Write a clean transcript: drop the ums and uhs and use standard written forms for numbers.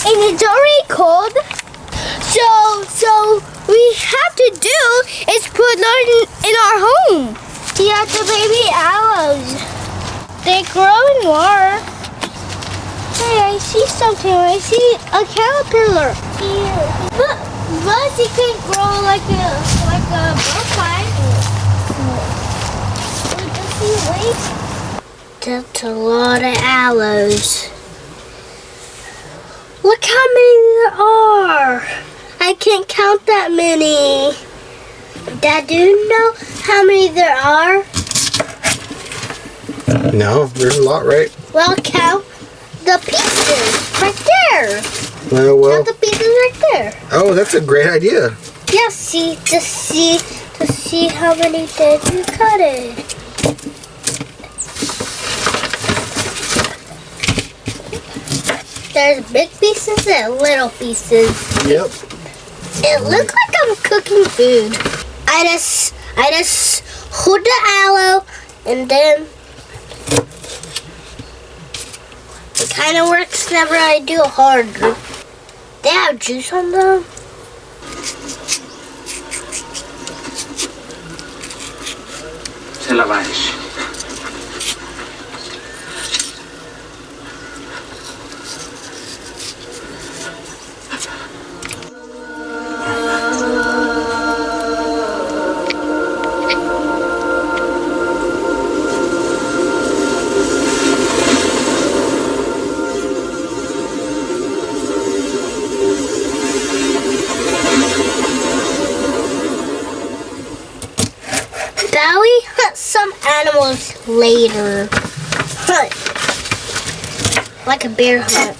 and it's already cold. So we have to do is put them in our home. Yeah, the baby aloes. They grow in water. Hey, I see something. I see a caterpillar. But it can grow like a butterfly. That's a lot of aloes. Look how many there are. I can't count that many. Dad, do you know how many there are? No, there's a lot, right? Well, count the pieces right there. Well. Count the pieces right there. Oh, that's a great idea. Yeah, to see how many did you cut it. There's big pieces and little pieces. Yep. It looks like I'm cooking food. I just hold the aloe and then it kind of works whenever I do it harder. They have juice on them. Se la vais. Bowie hunt some animals later. Hunt. Like a bear hunt.